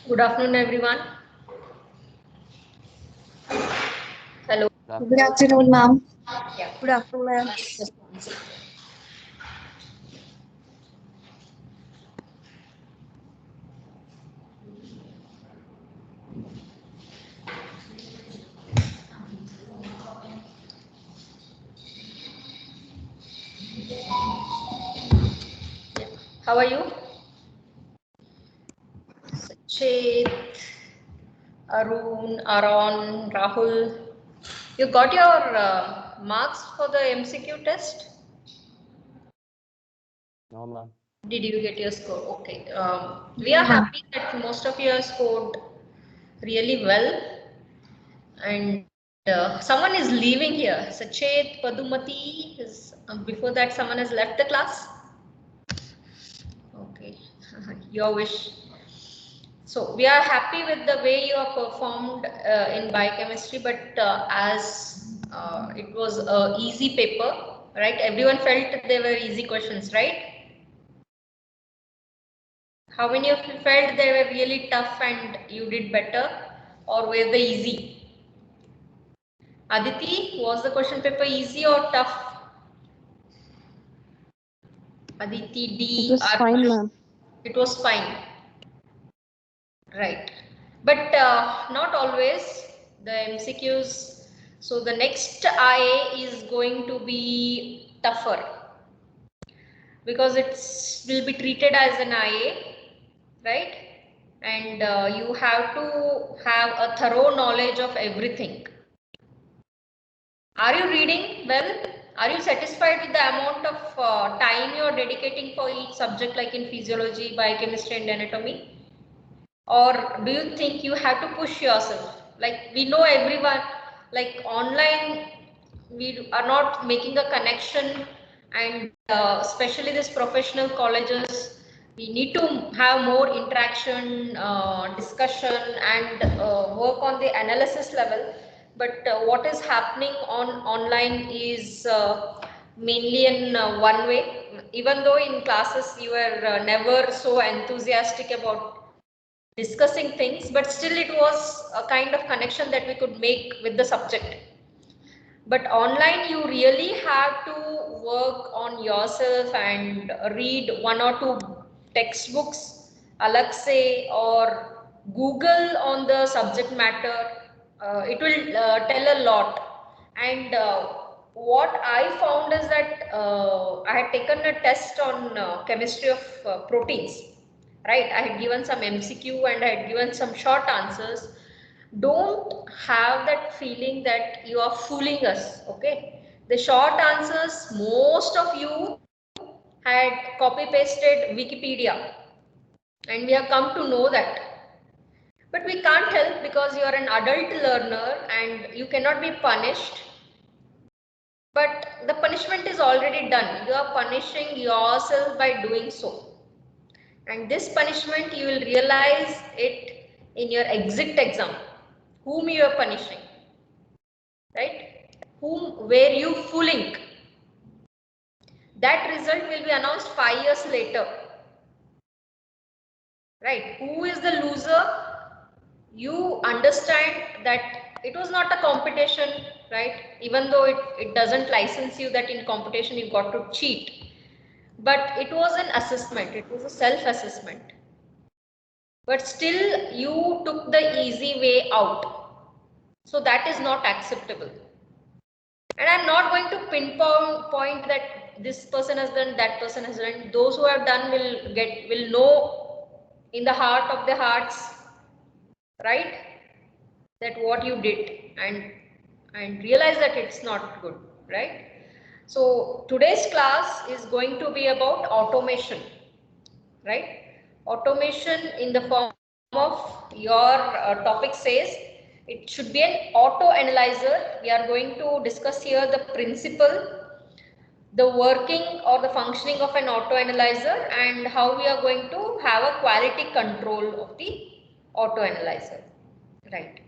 Good afternoon, everyone. Hello. Good afternoon, ma'am. Yeah. Good afternoon, ma'am. How are you? Sachet, Arun, Aron, Rahul. You got your marks for the MCQ test? No, ma'am. Did you get your score? Okay. We are happy that most of you have scored really well. And someone is leaving here. Sachet, Padumati. Before that, someone has left the class. Okay. Your wish. So we are happy with the way you have performed in biochemistry, but as it was a easy paper, right? Everyone felt they were easy questions, right? How many of you felt they were really tough and you did better, or were they easy? Aditi, was the question paper easy or tough? Aditi D. It was fine, ma'am. It was fine. Right. But not always. The MCQs. So the next IA is going to be tougher because it's will be treated as an IA, right? And you have to have a thorough knowledge of everything. Are you reading well? Are you satisfied with the amount of time you are dedicating for each subject, like in physiology, biochemistry, and anatomy? Or do you think you have to push yourself? Like we know everyone, like online, we are not making a connection, and especially this professional colleges, we need to have more interaction, discussion, and work on the analysis level. But what is happening on online is mainly in one way. Even though in classes you were never so enthusiastic about discussing things, but still it was a kind of connection that we could make with the subject. But online you really have to work on yourself and read one or two textbooks, Alakse or Google on the subject matter. It will tell a lot. And what I found is that I had taken a test on chemistry of proteins, right? I had given some MCQ and I had given some short answers. Don't have that feeling that you are fooling us. Okay, the short answers, most of you had copy pasted Wikipedia, and we have come to know that. But we can't help because you are an adult learner and you cannot be punished. But the punishment is already done. You are punishing yourself by doing so. And this punishment you will realize it in your exit exam. Whom you are punishing, right? Whom were you fooling? That result will be announced 5 years later, right? Who is the loser? You understand that it was not a competition, right? Even though it doesn't license you that in competition you got to cheat, but it was an assessment, it was a self-assessment. But still you took the easy way out. So that is not acceptable. And I'm not going to pinpoint that this person has done, that person has done. Those who have done will know in the heart of their hearts, right, that what you did, and realize that it's not good, right? So today's class is going to be about automation, right? Automation in the form of your topic says it should be an auto analyzer. We are going to discuss here the principle, the working or the functioning of an auto analyzer, and how we are going to have a quality control of the auto analyzer, right?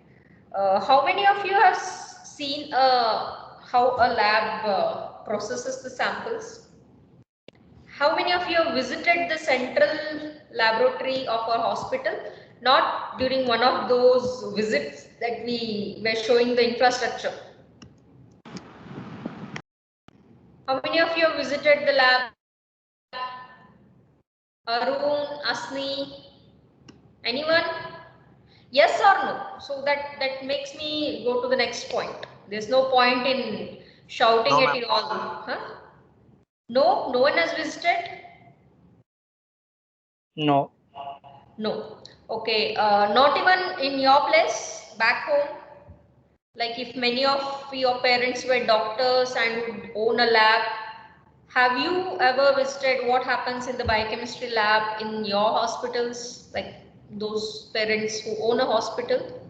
How many of you have seen how a lab processes the samples? How many of you have visited the central laboratory of our hospital? Not during one of those visits that we were showing the infrastructure. How many of you have visited the lab? Arun, Asni, anyone? Yes or no? So that makes me go to the next point. There's no point in shouting No, at it all. Huh? No, no one has visited? No. No. Okay. Not even in your place, back home? Like if many of your parents were doctors and would own a lab, have you ever visited what happens in the biochemistry lab in your hospitals? Like those parents who own a hospital?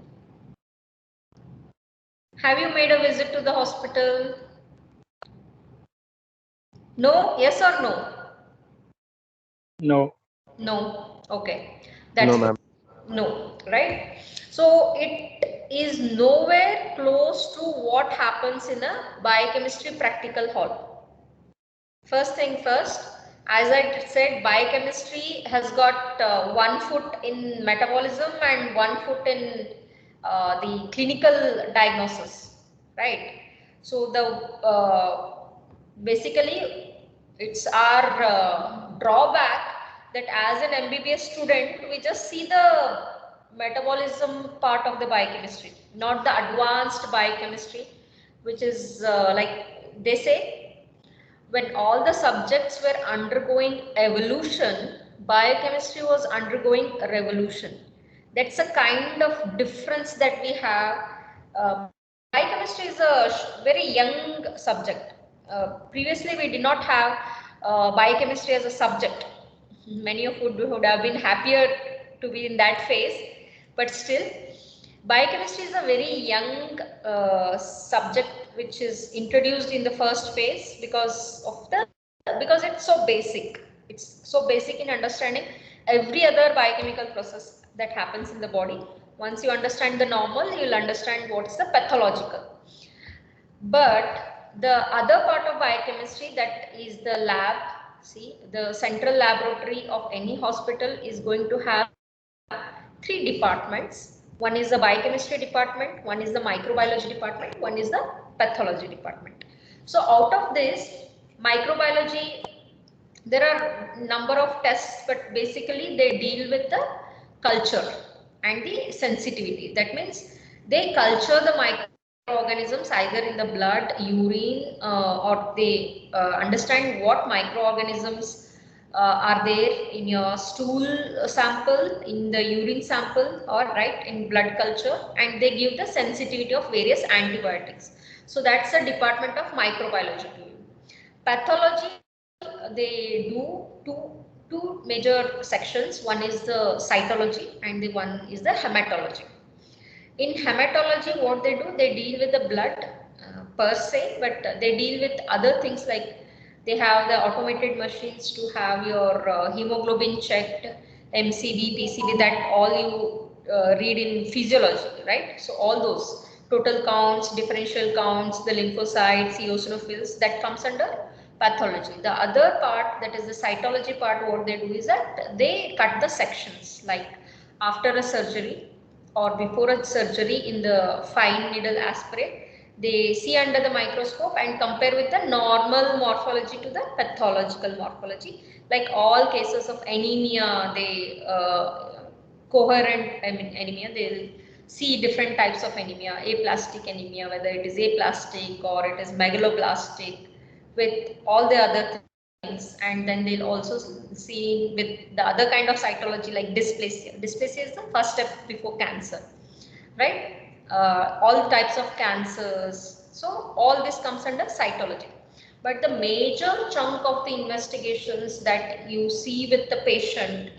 Have you made a visit to the hospital? No? Yes or no? No. No. Okay. That's no, good. ma'am. No, right? So it is nowhere close to what happens in a biochemistry practical hall. First thing first, as I said, biochemistry has got 1 foot in metabolism and 1 foot in the clinical diagnosis, right? So the basically it's our drawback that as an MBBS student, we just see the metabolism part of the biochemistry, not the advanced biochemistry, which is like they say, when all the subjects were undergoing evolution, biochemistry was undergoing a revolution. That's a kind of difference that we have. Biochemistry is a very young subject. Previously, we did not have biochemistry as a subject. Many of you would have been happier to be in that phase, but still, biochemistry is a very young subject which is introduced in the first phase because it's so basic. It's so basic in understanding every other biochemical process that happens in the body. Once you understand the normal, you will understand what's the pathological. But the other part of biochemistry, that is the lab. See, the central laboratory of any hospital is going to have 3 departments. One is the biochemistry department, one is the microbiology department, one is the pathology department. So out of this, microbiology, there are number of tests, but basically they deal with the culture and the sensitivity. That means they culture the microorganisms either in the blood, urine, or they understand what microorganisms are there in your stool sample, in the urine sample, or right in blood culture, and they give the sensitivity of various antibiotics. So that's the department of microbiology to you. Pathology, they do two major sections. One is the cytology and the one is the hematology. In hematology, what they do, they deal with the blood per se, but they deal with other things like they have the automated machines to have your hemoglobin checked, MCV, PCV, that all you read in physiology, right? So all those total counts, differential counts, the lymphocytes, eosinophils, that comes under pathology. The other part, that is the cytology part, what they do is that they cut the sections, like after a surgery or before a surgery in the fine needle aspirate, they see under the microscope and compare with the normal morphology to the pathological morphology. Like all cases of anemia, they coherent anemia, they'll see different types of anemia, aplastic anemia, whether it is aplastic or it is megaloblastic, with all the other things. And then they'll also see with the other kind of cytology like dysplasia. Dysplasia is the first step before cancer, right? All types of cancers. So all this comes under cytology. But the major chunk of the investigations that you see with the patient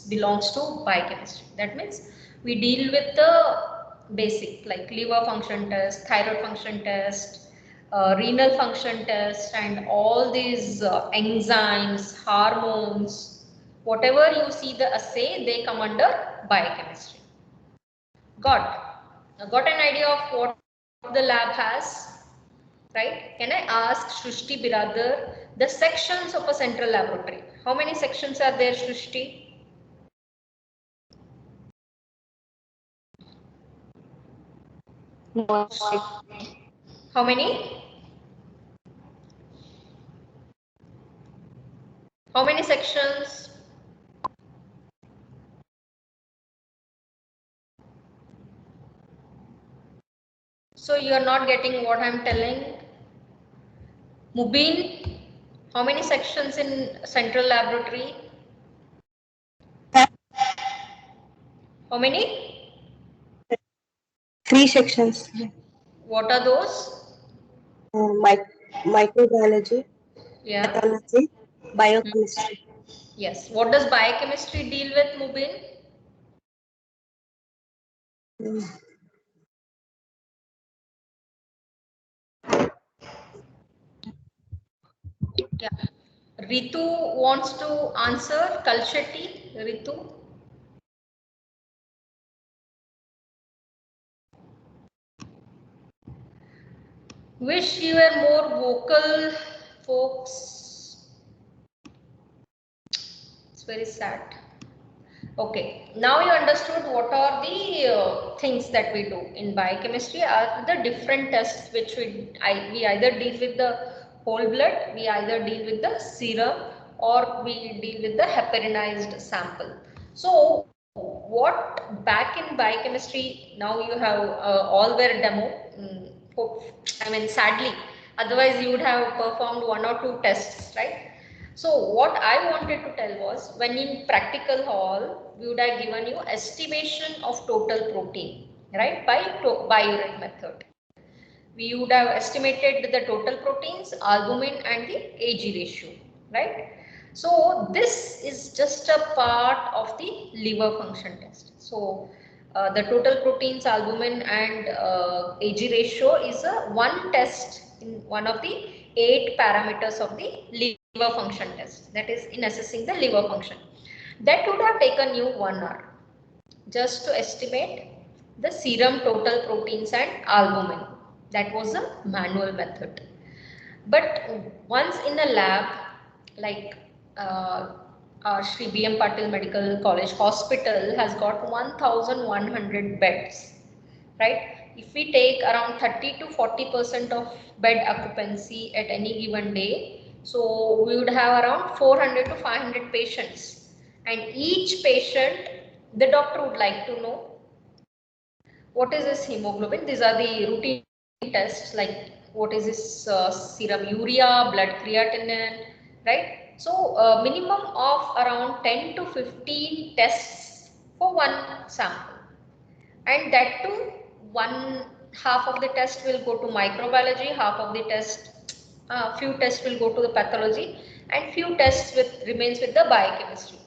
belongs to biochemistry. That means we deal with the basic like liver function test, thyroid function test, renal function test, and all these enzymes, hormones, whatever you see the assay, they come under biochemistry. Got an idea of what the lab has? Right? Can I ask Shrishti Biradar the sections of a central laboratory? How many sections are there, Shrishti? How many? How many sections? So you are not getting what I'm telling. Mubin, how many sections in central laboratory? How many? 3 sections. What are those? Microbiology, Yeah. pathology, biochemistry. Yes. What does biochemistry deal with, Mubin? Yeah. Ritu wants to answer. Kalsheti, Ritu. Wish you were more vocal, folks. It's very sad. Okay, now you understood what are the things that we do in biochemistry. Are the different tests which we either deal with the whole blood, we either deal with the serum, or we deal with the heparinized sample. So what back in biochemistry, now you have all their demo. I mean, sadly, otherwise you would have performed 1 or 2 tests, right? So what I wanted to tell was, when in practical hall, we would have given you estimation of total protein, right, by biuret method. We would have estimated the total proteins, albumin, and the AG ratio, right? So this is just a part of the liver function test. So the total proteins, albumin, and AG ratio is a one test in one of the 8 parameters of the liver function test. That is in assessing the liver function. That would have taken you 1 hour just to estimate the serum total proteins and albumin. That was a manual method. But once in a lab, like Shri B.M. Patil Medical College Hospital has got 1,100 beds, right? If we take around 30 to 40% of bed occupancy at any given day, so we would have around 400 to 500 patients. And each patient, the doctor would like to know what is this hemoglobin. These are the routine tests, like what is this serum urea, blood creatinine, right? So minimum of around 10 to 15 tests for one sample, and that too, one half of the test will go to microbiology, half of the test, few tests will go to the pathology, and few tests remains with the biochemistry.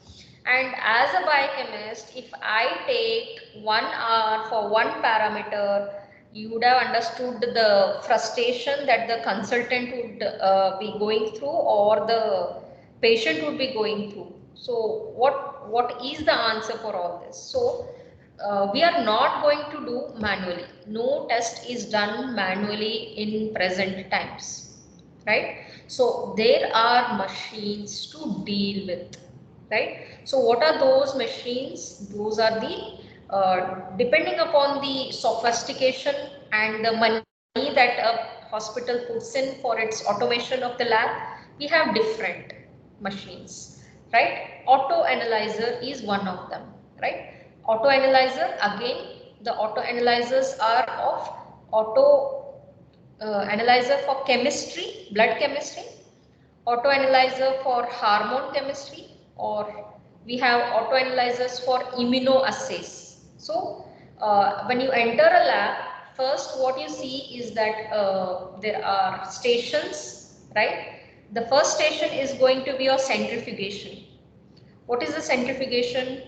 And as a biochemist, if I take 1 hour for one parameter, you would have understood the frustration that the consultant would be going through, or the patient would be going through. So what is the answer for all this? So we are not going to do manually. No test is done manually in present times, right? So there are machines to deal with, right? So what are those machines? Those are the depending upon the sophistication and the money that a hospital puts in for its automation of the lab, we have different machines, right? Auto analyzer is one of them, right? Auto analyzer, again, the auto analyzers are of auto analyzer for chemistry, blood chemistry, auto analyzer for hormone chemistry, or we have auto analyzers for immunoassays. So when you enter a lab, first what you see is that there are stations right? The first station is going to be your centrifugation. What is the centrifugation?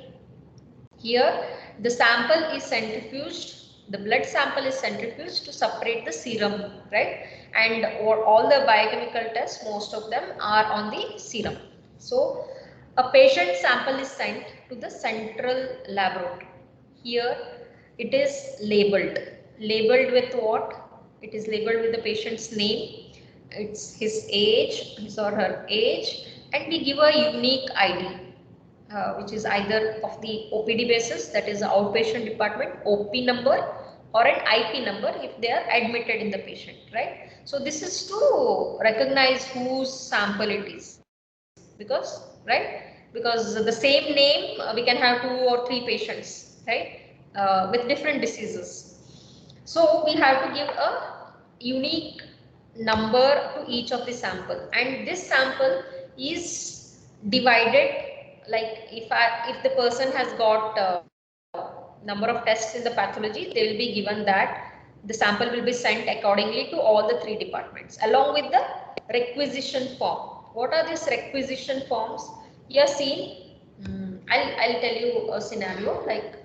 Here, the sample is centrifuged, the blood sample is centrifuged to separate the serum, right? And all the biochemical tests, most of them are on the serum. So, a patient sample is sent to the central laboratory. Here, it is labeled. Labeled with what? It is labeled with the patient's name, it's his age, his or her age, and we give a unique ID. Which is either of the OPD basis, that is the outpatient department, OP number, or an IP number if they are admitted in the patient, right? So this is to recognize whose sample it is, because, right? Because the same name, we can have 2 or 3 patients, right? With different diseases. So we have to give a unique number to each of the sample, and this sample is divided, like if the person has got number of tests in the pathology, they will be given that the sample will be sent accordingly to all the 3 departments along with the requisition form. What are these requisition forms? You have seen, I'll tell you a scenario, like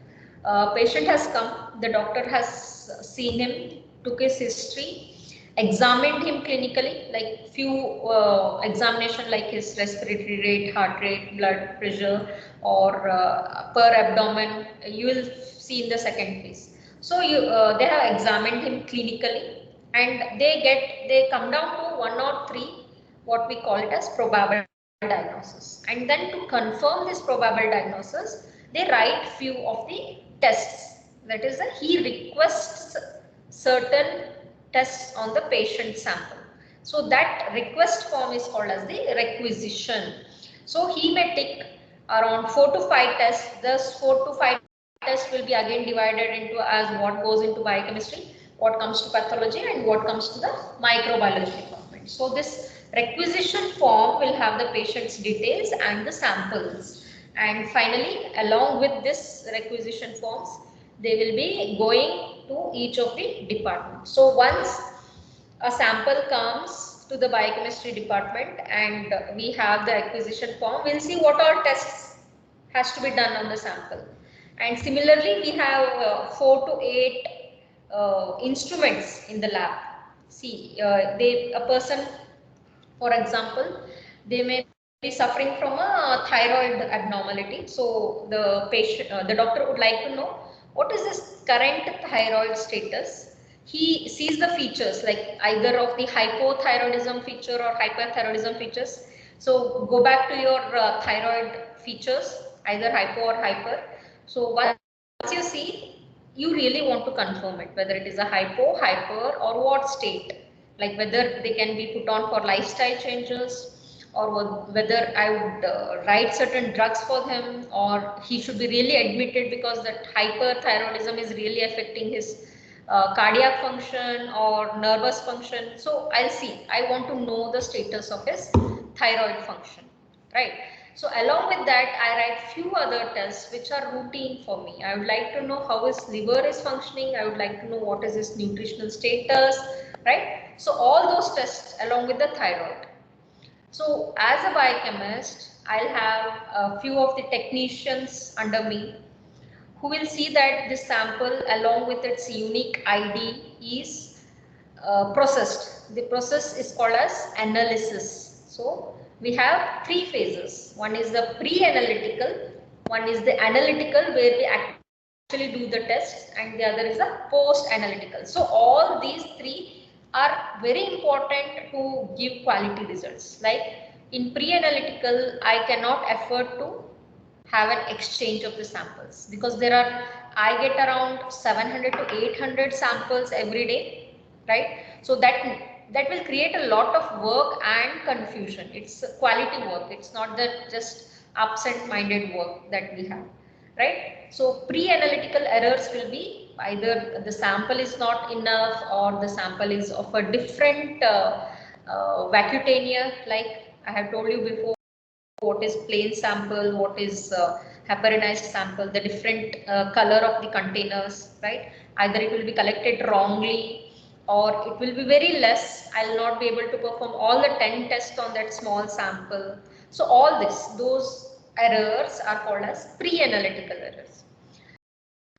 patient has come, the doctor has seen him, took his history, examined him clinically, like few examination like his respiratory rate, heart rate, blood pressure, or per abdomen, you will see in the second phase. So they have examined him clinically, and they come down to 1 or 3, what we call it as probable diagnosis, and then to confirm this probable diagnosis, they write few of the tests. That is, he requests certain tests on the patient sample. So that request form is called as the requisition. So he may take around 4 to 5 tests. Thus 4 to 5 tests will be again divided into as what goes into biochemistry, what comes to pathology, and what comes to the microbiology department. So this requisition form will have the patient's details and the samples. And finally, along with this requisition forms, they will be going to each of the departments. So once a sample comes to the biochemistry department and we have the acquisition form, we'll see what all tests has to be done on the sample. And similarly, we have 4 to 8 instruments in the lab. See, a person, for example, they may be suffering from a thyroid abnormality. So the patient, the doctor would like to know what is this current thyroid status. He sees the features like either of the hypothyroidism feature or hyperthyroidism features. So go back to your thyroid features, either hypo or hyper. So once you see, you really want to confirm it, whether it is a hypo, hyper, or what state, like whether they can be put on for lifestyle changes, or whether I would write certain drugs for him, or he should be really admitted because that hyperthyroidism is really affecting his cardiac function or nervous function. So I'll see, I want to know the status of his thyroid function, right? So along with that, I write few other tests which are routine for me. I would like to know how his liver is functioning. I would like to know what is his nutritional status, right? So all those tests along with the thyroid. So as a biochemist, I'll have a few of the technicians under me who will see that this sample along with its unique ID is processed. The process is called as analysis. So we have 3 phases. One is the pre-analytical, one is the analytical where we actually do the test, and the other is the post-analytical. So all these 3 are very important to give quality results. Like in pre-analytical, I cannot afford to have an exchange of the samples because I get around 700 to 800 samples every day, right? So that will create a lot of work and confusion. It's quality work. It's not that just absent-minded work that we have, right? So pre-analytical errors will be either the sample is not enough or the sample is of a different vacutania, like I have told you before, what is plain sample, what is heparinized sample, the different color of the containers, right? Either it will be collected wrongly, or it will be very less. I'll not be able to perform all the 10 tests on that small sample. So all those errors are called as pre-analytical errors.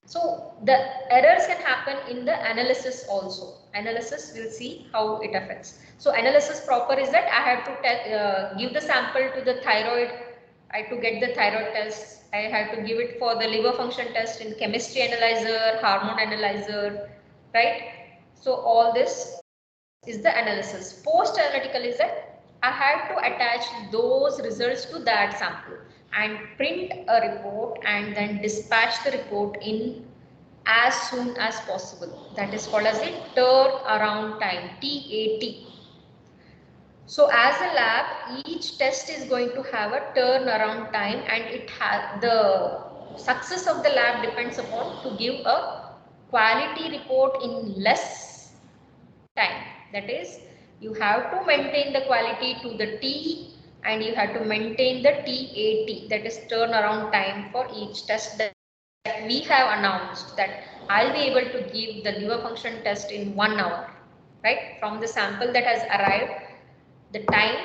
So the errors can happen in the analysis also. Analysis, we'll see how it affects. So analysis proper is that I have to give the sample to the thyroid. I have to get the thyroid test. I have to give it for the liver function test in chemistry analyzer, hormone analyzer, right? So all this is the analysis. Post analytical is that I have to attach those results to that sample and print a report and then dispatch the report in as soon as possible. That is called as the turnaround time, TAT. So as a lab, each test is going to have a turnaround time, and it has the success of the lab depends upon to give a quality report in less time. That is, you have to maintain the quality to the T, and you have to maintain the TAT, that is turnaround time for each test that we have announced that I'll be able to give the liver function test in 1 hour, right? From the sample that has arrived, the time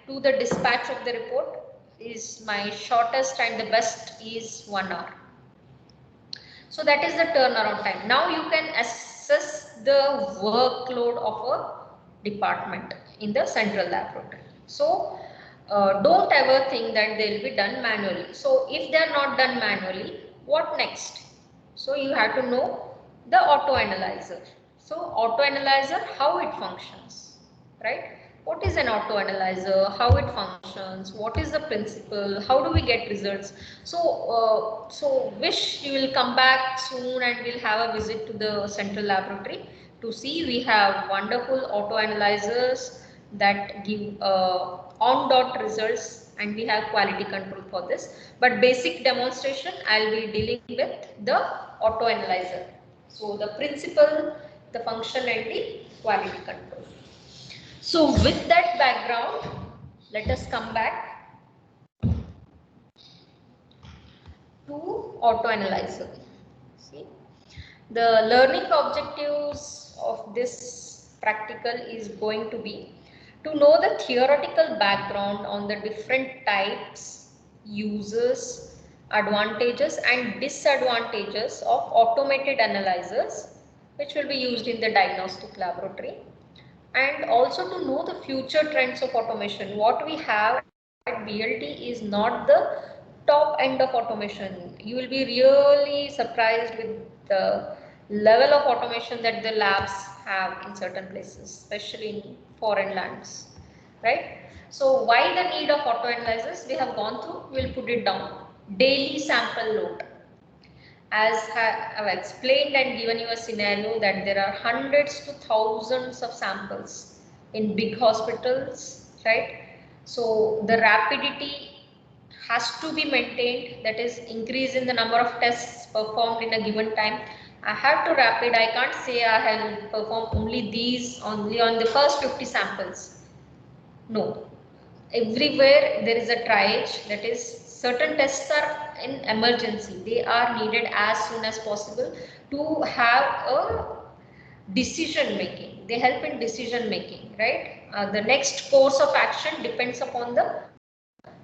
to the dispatch of the report is my shortest and the best is 1 hour. So that is the turnaround time. Now you can assess the workload of a department in the central laboratory. So don't ever think that they will be done manually. So if they are not done manually, what next? So you have to know the auto analyzer. So auto analyzer, how it functions, right? What is an auto analyzer? How it functions? What is the principle? How do we get results? So wish you will come back soon and we'll have a visit to the central laboratory to see. We have wonderful auto analyzers that give on-dot results, and we have quality control for this. But basic demonstration, I'll be dealing with the auto analyzer. So the principle, the function, and the quality control. So with that background, let us come back to auto analyzer. See, the learning objectives of this practical is going to be to know the theoretical background on the different types, uses, advantages and disadvantages of automated analyzers, which will be used in the diagnostic laboratory, and also to know the future trends of automation. What we have at BLT is not the top end of automation. You will be really surprised with the level of automation that the labs have in certain places, especially in foreign lands, right? So why the need of auto analyzers? We have gone through, we'll put it down. Daily sample load. As I've explained and given you a scenario that there are hundreds to thousands of samples in big hospitals, right? So the rapidity has to be maintained, that is increase in the number of tests performed in a given time. I have to rapid, I can't say I will perform only these only on the first 50 samples. No, everywhere there is a triage, that is certain tests are in emergency, they are needed as soon as possible to have a decision making, they help in decision making, right? The next course of action depends upon the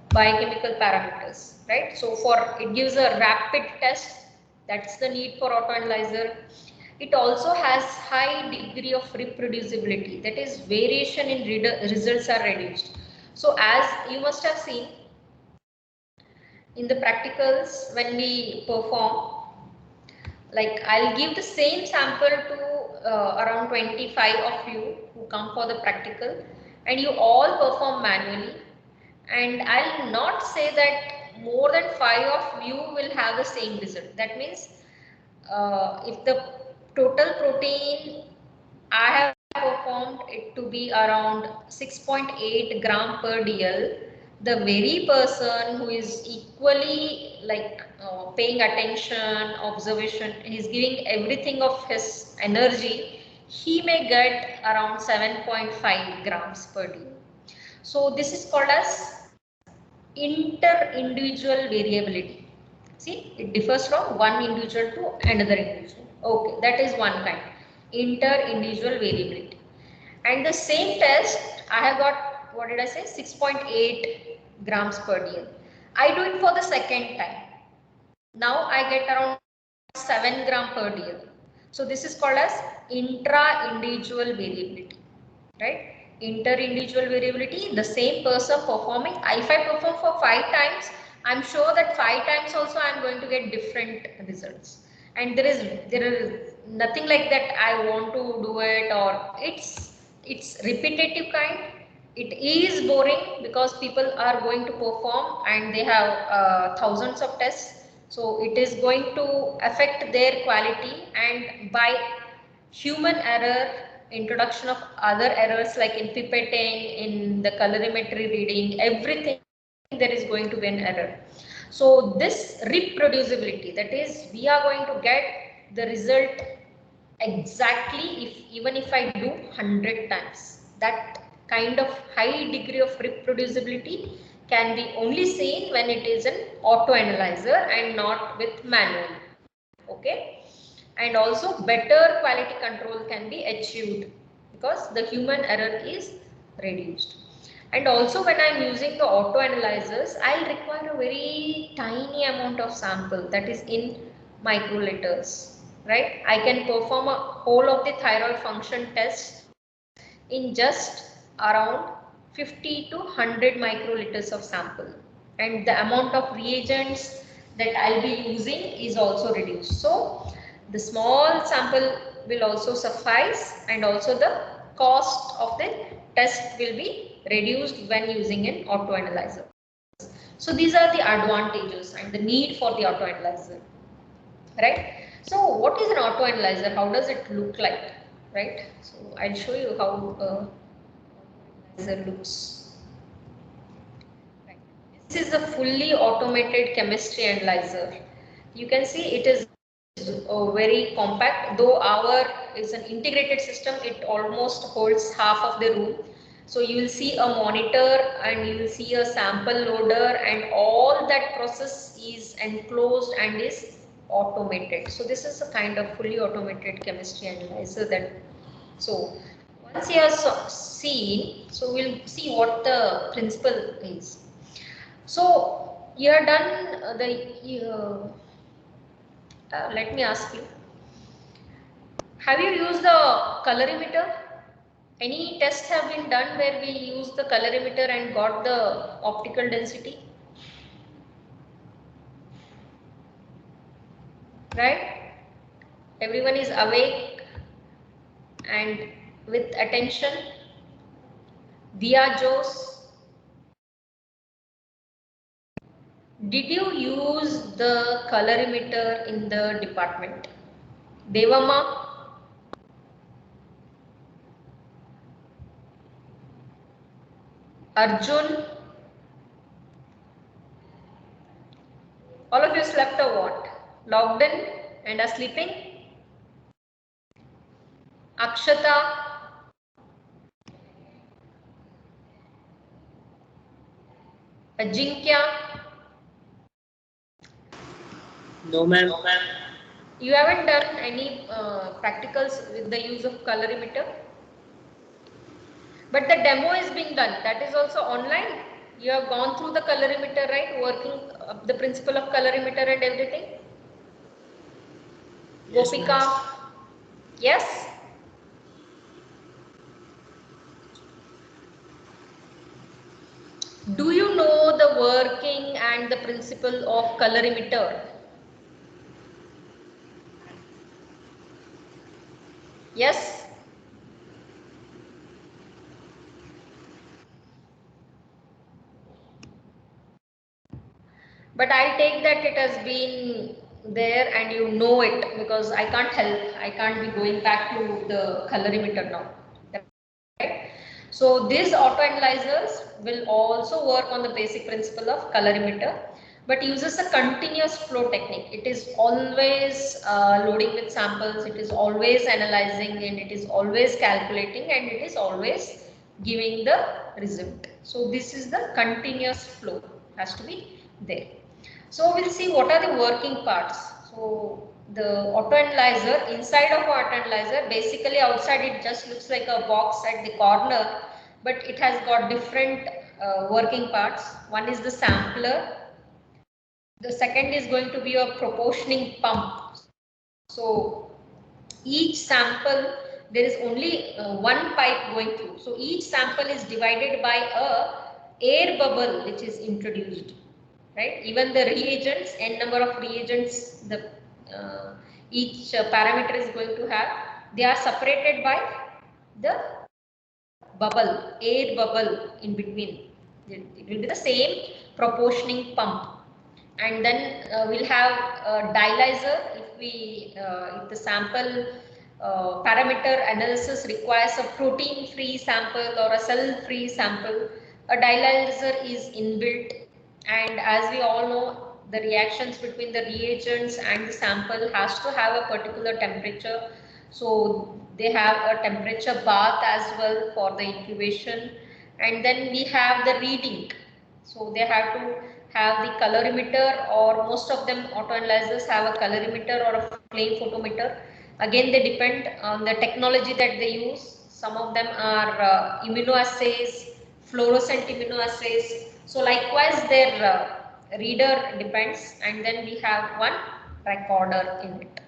biochemical parameters, right? So for it gives a rapid test, that's the need for auto analyzer. It also has high degree of reproducibility, that is variation in results are reduced. So as you must have seen in the practicals, when we perform, like I'll give the same sample to around 25 of you who come for the practical, and you all perform manually, and I'll not say that more than 5 of you will have the same result. That means if the total protein I have performed it to be around 6.8 gram per DL, the very person who is equally like paying attention, observation, he's giving everything of his energy, he may get around 7.5 grams per DL. So this is called as inter-individual variability. See, it differs from one individual to another individual. Okay, that is one kind. inter-individual variability. And the same test, I have got, what did I say, 6.8 grams per dl. I do it for the second time. Now I get around 7 gram per dl. So this is called as intra-individual variability, right? Inter-individual variability, the same person performing, if I perform for 5 times, I'm sure that 5 times also I'm going to get different results. And there is nothing like that I want to do it, or it's repetitive kind. It is boring because people are going to perform and they have thousands of tests. So it is going to affect their quality, and by human error, introduction of other errors like in pipetting, in the colorimetry reading, everything, there is going to be an error. So this reproducibility, that is, we are going to get the result exactly even if I do 100 times. That kind of high degree of reproducibility can be only seen when it is an auto analyzer and not with manual. Okay, and also better quality control can be achieved because the human error is reduced. And also when I'm using the auto analyzers, I'll require a very tiny amount of sample, that is in microliters, right? I can perform a whole of the thyroid function test in just around 50 to 100 microliters of sample, and the amount of reagents that I'll be using is also reduced. So the small sample will also suffice, and also the cost of the test will be reduced when using an auto analyzer. So these are the advantages and the need for the auto analyzer, right? So what is an auto analyzer? How does it look like, right? So I'll show you how analyzer looks. Right. This is a fully automated chemistry analyzer. You can see it is very compact, though our is an integrated system, it almost holds half of the room. So you will see a monitor and you will see a sample loader, and all that process is enclosed and is automated. So this is a kind of fully automated chemistry analyzer. That so once you have seen, so we'll see what the principle is. So you are done let me ask you, have you used the colorimeter? Any tests have been done where we use the colorimeter and got the optical density? Right? Everyone is awake and with attention. Diya Jose, did you use the colorimeter in the department? Devama, Arjun, all of you slept or what? Logged in and are sleeping? Akshata, Ajinkya? No, ma'am. You haven't done any practicals with the use of colorimeter? But the demo is being done. That is also online. You have gone through the colorimeter, right? Working the principle of colorimeter and everything. Yes, Gopika? Yes? Do you know the working and the principle of colorimeter? Yes? But I take that it has been there and you know it, because I can't help. I can't be going back to the colorimeter now. Right? So these auto analyzers will also work on the basic principle of colorimeter, but uses a continuous flow technique. It is always loading with samples, it is always analyzing, and it is always calculating, and it is always giving the result. So this is the continuous flow, has to be there. So we'll see what are the working parts. So the auto analyzer, inside of auto analyzer, basically outside it just looks like a box at the corner, but it has got different working parts. One is the sampler. The second is going to be a proportioning pump. So each sample, there is only one pipe going through. So each sample is divided by a air bubble which is introduced, right? Even the reagents, n number of reagents, the each parameter is going to have, they are separated by the bubble, air bubble in between. It will be the same proportioning pump. And then we'll have a dialyzer if the sample parameter analysis requires a protein-free sample or a cell-free sample, a dialyzer is inbuilt. And as we all know, the reactions between the reagents and the sample has to have a particular temperature. So they have a temperature bath as well for the incubation. And then we have the reading. So they have to have the colorimeter, or most of them autoanalyzers have a colorimeter or a flame photometer. Again, they depend on the technology that they use. Some of them are immunoassays, fluorescent immunoassays. So likewise, their reader depends, and then we have one recorder in it.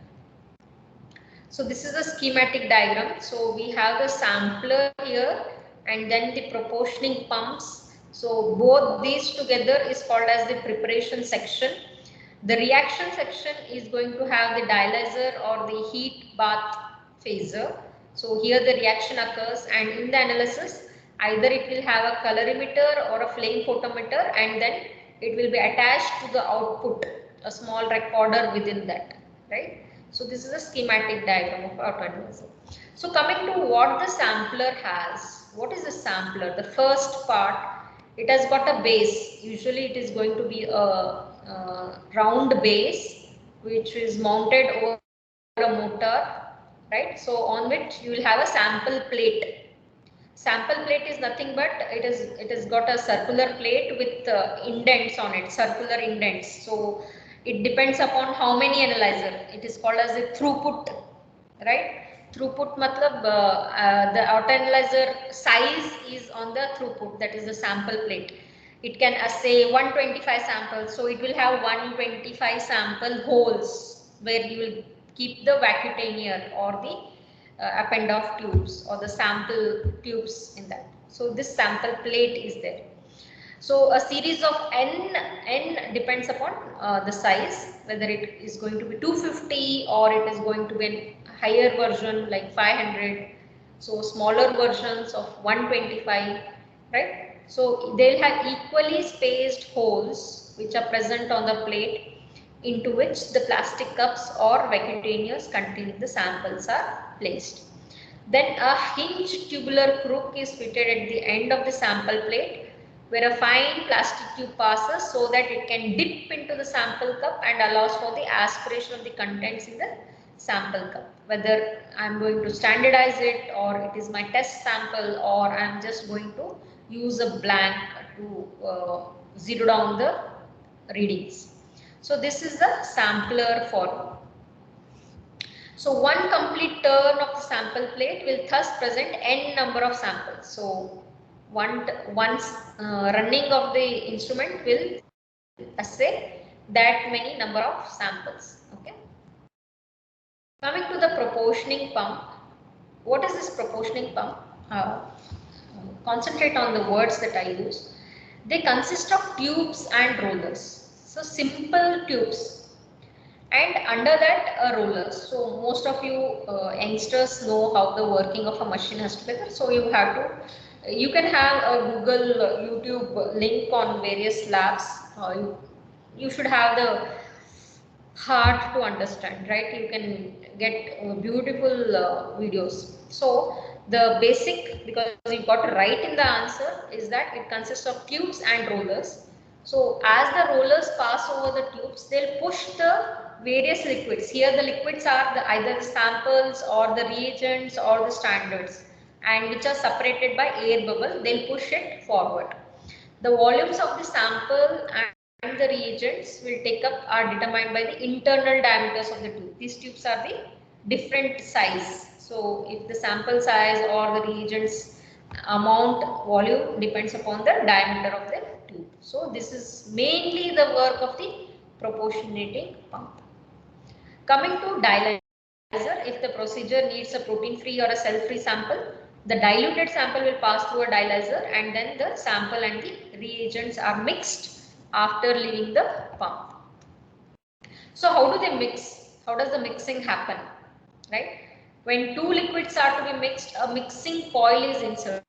So this is a schematic diagram. So we have the sampler here and then the proportioning pumps. So both these together is called as the preparation section. The reaction section is going to have the dialyzer or the heat bath phaser. So here the reaction occurs, and in the analysis either it will have a colorimeter or a flame photometer, and then it will be attached to the output, a small recorder within that, right? So this is a schematic diagram of autoanalyzer. So coming to what the sampler has. What is the sampler? The first part, it has got a base. Usually it is going to be a round base which is mounted over a motor, right? So on which you will have a sample plate. Sample plate is nothing but it has got a circular plate with indents on it, circular indents. So it depends upon how many analyzer. It is called as a throughput, right? Throughput matlab the autoanalyzer size is on the throughput, that is the sample plate. It can assay 125 samples, so it will have 125 sample holes where you will keep the vacutainer or the Eppendorf tubes or the sample tubes in that. So this sample plate is there. So a series of n depends upon the size, whether it is going to be 250 or it is going to be a higher version like 500. So smaller versions of 125, right? So they'll have equally spaced holes which are present on the plate, into which the plastic cups or vacutainers containing the samples are placed. Then a hinged tubular crook is fitted at the end of the sample plate, where a fine plastic tube passes so that it can dip into the sample cup and allows for the aspiration of the contents in the sample cup. Whether I'm going to standardize it, or it is my test sample, or I'm just going to use a blank to zero down the readings. So this is the sampler form. So one complete turn of the sample plate will thus present n number of samples. So once running of the instrument will assay that many number of samples. Okay. Coming to the proportioning pump. What is this proportioning pump? Concentrate on the words that I use. They consist of tubes and rollers. So simple tubes, and under that a roller. So most of you youngsters know how the working of a machine has to be there. So you have to, you can have a Google YouTube link on various labs. You should have the heart to understand, right? You can get beautiful videos. So the basic, because you got to write in the answer, is that it consists of tubes and rollers. So as the rollers pass over the tubes, they'll push the various liquids. Here the liquids are either the samples or the reagents or the standards, and which are separated by air bubble. They'll push it forward. The volumes of the sample the reagents will take up are determined by the internal diameters of the tube. These tubes are the different size. So if the sample size or the reagents amount volume depends upon the diameter of the tube. So this is mainly the work of the proportionating pump. Coming to dialyzer, if the procedure needs a protein-free or a cell-free sample, the diluted sample will pass through a dialyzer and then the sample and the reagents are mixed after leaving the pump. So how do they mix? How does the mixing happen? Right? When two liquids are to be mixed, a mixing coil is inserted.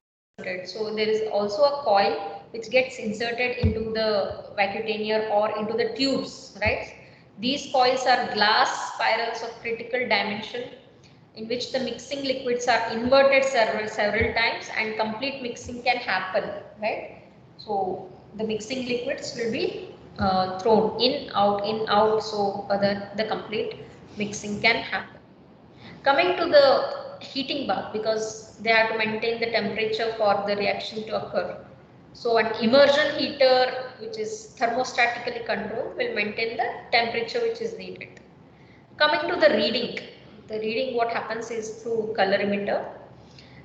So there is also a coil which gets inserted into the vacutainer or into the tubes, right? These coils are glass spirals of critical dimension in which the mixing liquids are inverted several times and complete mixing can happen, right? So the mixing liquids will be thrown in, out, so that the complete mixing can happen. Coming to the heating bath, because they have to maintain the temperature for the reaction to occur. So an immersion heater which is thermostatically controlled will maintain the temperature which is needed. Coming to the reading what happens is through colorimeter.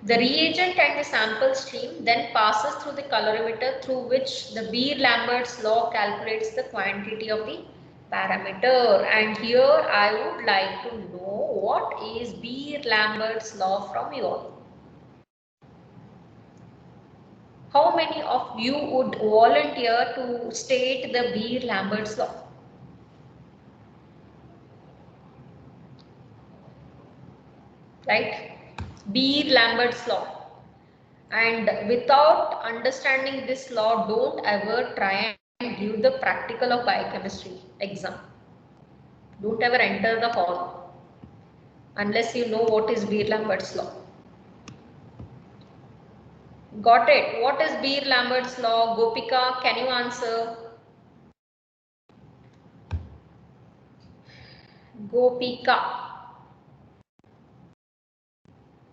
The reagent and the sample stream then passes through the colorimeter through which the Beer-Lambert's law calculates the quantity of the parameter. And here I would like to know what is Beer-Lambert's law from you all. How many of you would volunteer to state the Beer-Lambert's law? Right? Beer-Lambert's law. And without understanding this law, don't ever try and give the practical of biochemistry exam. Don't ever enter the hall unless you know what is Beer-Lambert's law. Got it? What is Beer-Lambert's law? Gopika, can you answer? Gopika.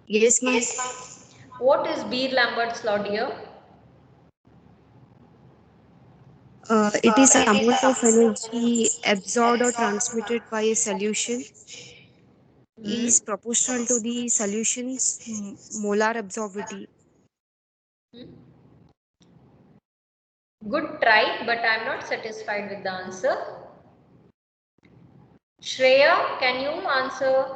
Yes, ma'am. What is Beer-Lambert's law, dear? It is the amount of energy absorbed or transmitted by a solution is proportional to the solution's molar absorptivity. Good try, but I am not satisfied with the answer. Shreya, can you answer?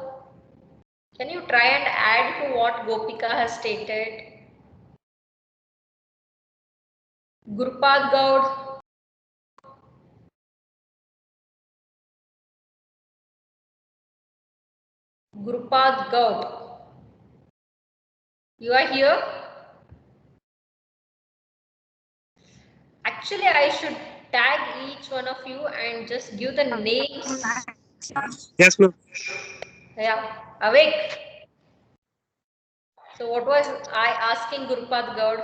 Can you try and add to what Gopika has stated? Gurupad Gaud. Gurupad Gaud. You are here? Actually, I should tag each one of you and just give the names. Yes, ma'am. Yeah, awake. So what was I asking Gurupad Gaud?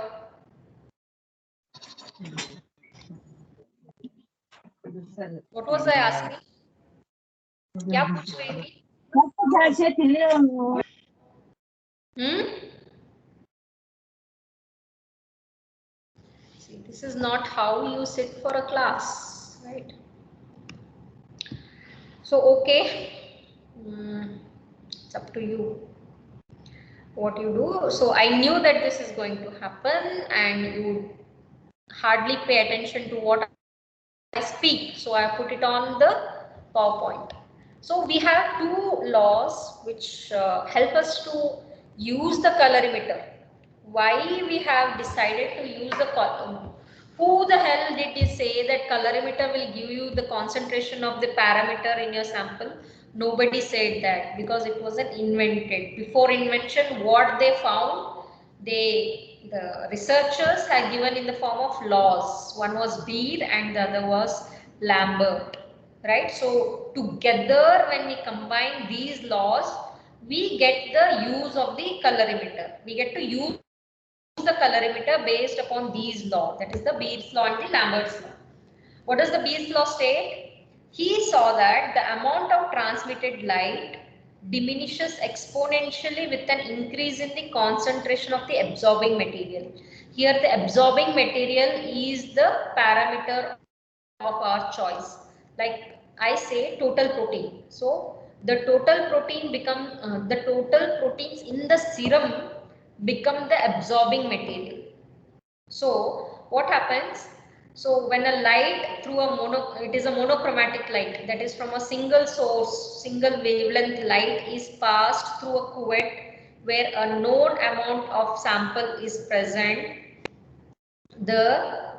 What was I asking? क्या पूछ रही थी? See, this is not how you sit for a class, right? So okay, it's up to you what you do. So I knew that this is going to happen and you hardly pay attention to what I speak. So I put it on the PowerPoint. So we have two laws which help us to use the colorimeter. Why we have decided to use the colorimeter? Who the hell did you say that colorimeter will give you the concentration of the parameter in your sample? Nobody said that because it wasn't invented. Before invention, what they found, the researchers had given in the form of laws. One was Beer and the other was Lambert, right? So together when we combine these laws, we get the use of the colorimeter. We get to use the colorimeter based upon these laws, that is the Beer's law and the Lambert's law. What does the Beer's law state? He saw that the amount of transmitted light diminishes exponentially with an increase in the concentration of the absorbing material. Here the absorbing material is the parameter of our choice. Like I say total protein. So the total protein the total proteins in the serum become the absorbing material. So what happens? So when a light through it is a monochromatic light, that is from a single source, single wavelength light is passed through a cuvette where a known amount of sample is present, the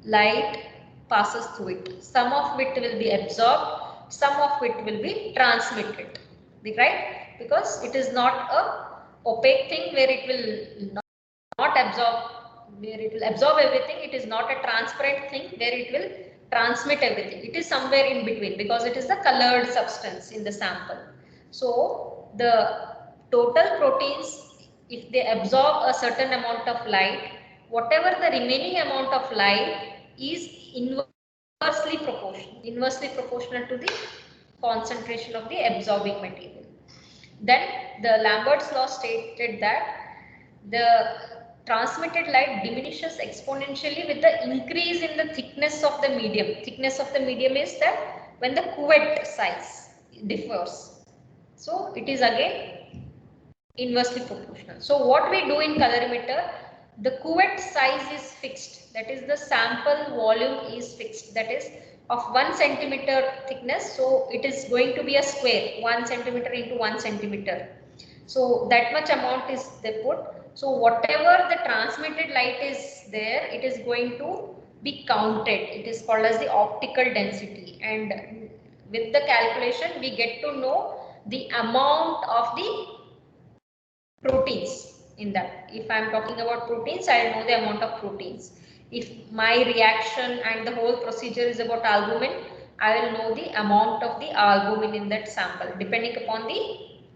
light passes through it. Some of it will be absorbed, some of it will be transmitted, right? Because it is not a opaque thing where it will not absorb, where it will absorb everything. It is not a transparent thing where it will transmit everything. It is somewhere in between because it is the colored substance in the sample. So the total proteins, if they absorb a certain amount of light, whatever the remaining amount of light is inversely proportional to the concentration of the absorbing material. Then the Lambert's law stated that the transmitted light diminishes exponentially with the increase in the thickness of the medium. Thickness of the medium is that when the cuvette size differs. So it is again inversely proportional. So what we do in colorimeter, the cuvette size is fixed. That is the sample volume is fixed. That is of 1 centimeter thickness. So it is going to be a square, 1 centimeter into 1 centimeter. So that much amount is they put. So whatever the transmitted light is there, it is going to be counted. It is called as the optical density, and with the calculation we get to know the amount of the proteins in that. If I am talking about proteins, I will know the amount of proteins. If my reaction and the whole procedure is about albumin, I will know the amount of the albumin in that sample depending upon the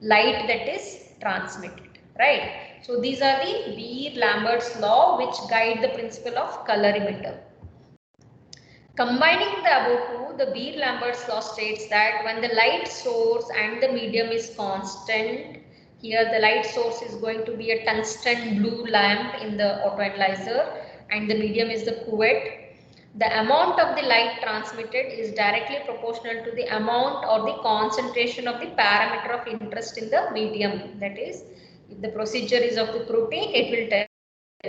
light that is transmitted, right? So these are the Beer-Lambert's law which guide the principle of colorimeter. Combining the above two, the Beer-Lambert's law states that when the light source and the medium is constant, here the light source is going to be a tungsten blue lamp in the autoanalyzer and the medium is the cuvette. The amount of the light transmitted is directly proportional to the amount or the concentration of the parameter of interest in the medium. That is, if the procedure is of the protein, it will tell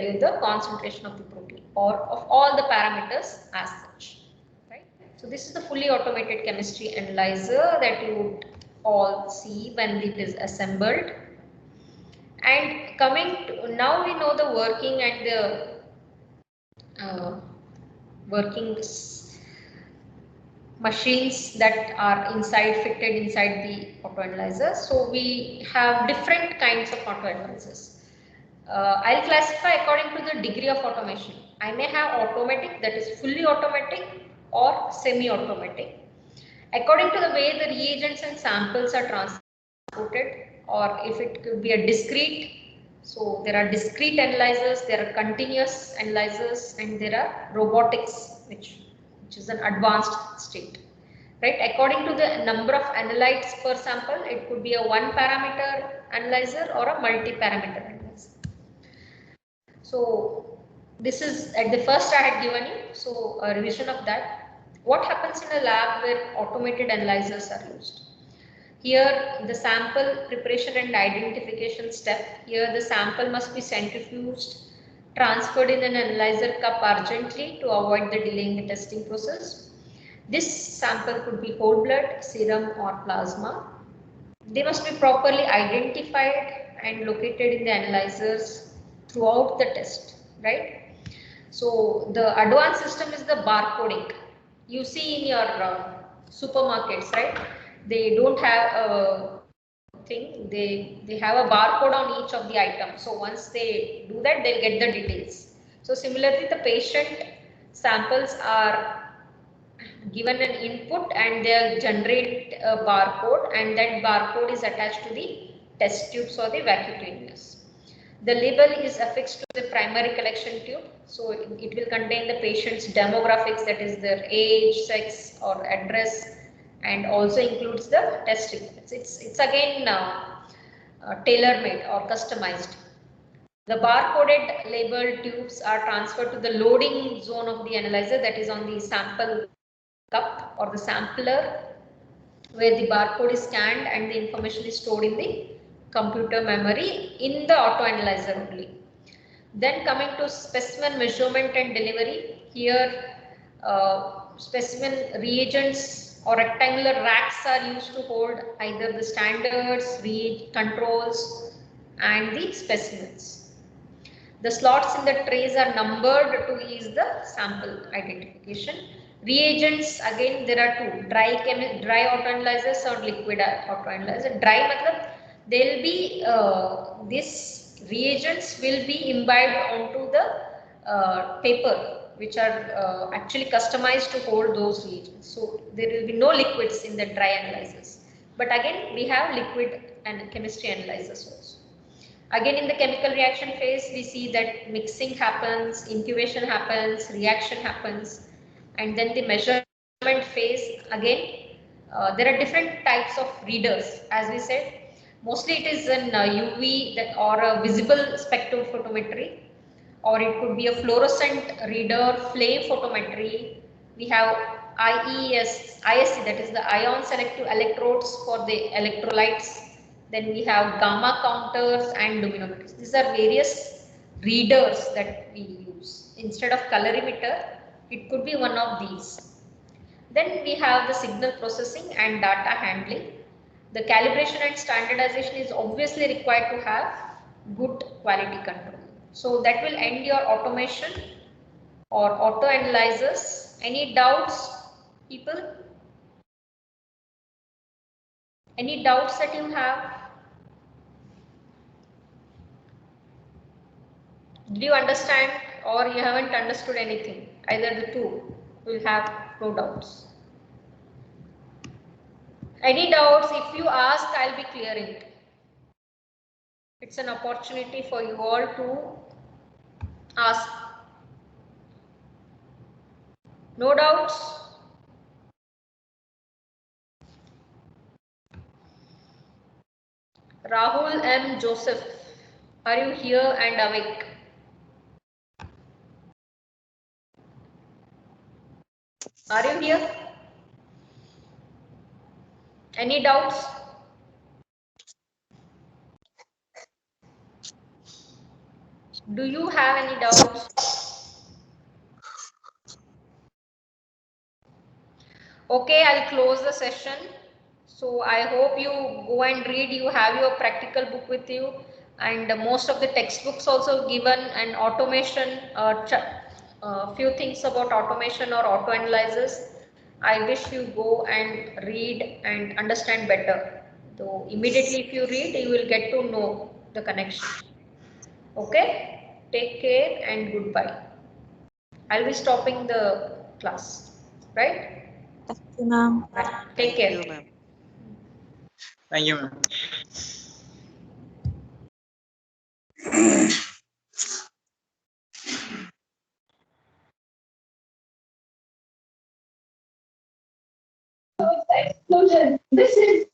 you the concentration of the protein or of all the parameters as such. Right? So this is the fully automated chemistry analyzer that you would all see when it is assembled. And coming to, now we know the working and the working machines that are fitted inside the autoanalyzer. So we have different kinds of autoanalyzers. I'll classify according to the degree of automation. I may have automatic, that is fully automatic, or semi-automatic. According to the way the reagents and samples are transported, or if it could be a discrete. So there are discrete analyzers, there are continuous analyzers, and there are robotics, which is an advanced state. Right? According to the number of analytes per sample, it could be a 1-parameter analyzer or a multi-parameter analyzer. So this is at the first I had given you, so a revision of that. What happens in a lab where automated analyzers are used? Here the sample preparation and identification step. Here the sample must be centrifuged, transferred in an analyzer cup urgently to avoid the delay in the testing process. This sample could be whole blood, serum or plasma. They must be properly identified and located in the analyzers throughout the test, right? So the advanced system is the barcoding. You see in your supermarkets, right? They don't have a thing, they have a barcode on each of the items. So once they do that, they'll get the details. So similarly, the patient samples are given an input and they'll generate a barcode, and that barcode is attached to the test tubes or the vacuum. The label is affixed to the primary collection tube, so it will contain the patient's demographics, that is their age, sex or address, and also includes the test results. It's again tailor-made or customized. The barcoded labeled tubes are transferred to the loading zone of the analyzer, that is on the sample cup or the sampler where the barcode is scanned and the information is stored in the computer memory in the auto analyzer only. Then coming to specimen measurement and delivery, here specimen reagents or rectangular racks are used to hold either the standards, controls and the specimens. The slots in the trays are numbered to ease the sample identification. Reagents, again there are two, dry autoanalyzers or liquid autoanalyzer. Dry matlab they'll be this reagents will be imbibed onto the paper, which are actually customized to hold those reagents. So there will be no liquids in the dry analyzers. But again we have liquid and chemistry analyzers also. Again, in the chemical reaction phase, we see that mixing happens, incubation happens, reaction happens, and then the measurement phase, again, there are different types of readers. As we said, mostly it is an UV or a visible spectrophotometry, or it could be a fluorescent reader, flame photometry. We have ISC, that is the ion selective electrodes for the electrolytes. Then we have gamma counters and luminometers. These are various readers that we use. Instead of colorimeter, it could be one of these. Then we have the signal processing and data handling. The calibration and standardization is obviously required to have good quality control. So that will end your automation or auto analyzers. Any doubts, people? Any doubts that you have? Did you understand or you haven't understood anything? Either the two will have no doubts. Any doubts? If you ask, I'll be clearing it. It's an opportunity for you all to ask. No doubts? Rahul M. Joseph, are you here and awake? Are you here? Any doubts? Do you have any doubts? Okay, I'll close the session. So I hope you go and read. You have your practical book with you, and most of the textbooks also given an automation, few things about automation or auto analyzers. I wish you go and read and understand better. So immediately if you read, you will get to know the connection. Okay, take care and goodbye. I'll be stopping the class, right? Thank you, ma'am. Take care. Thank you, ma'am. Thank you, ma'am. This is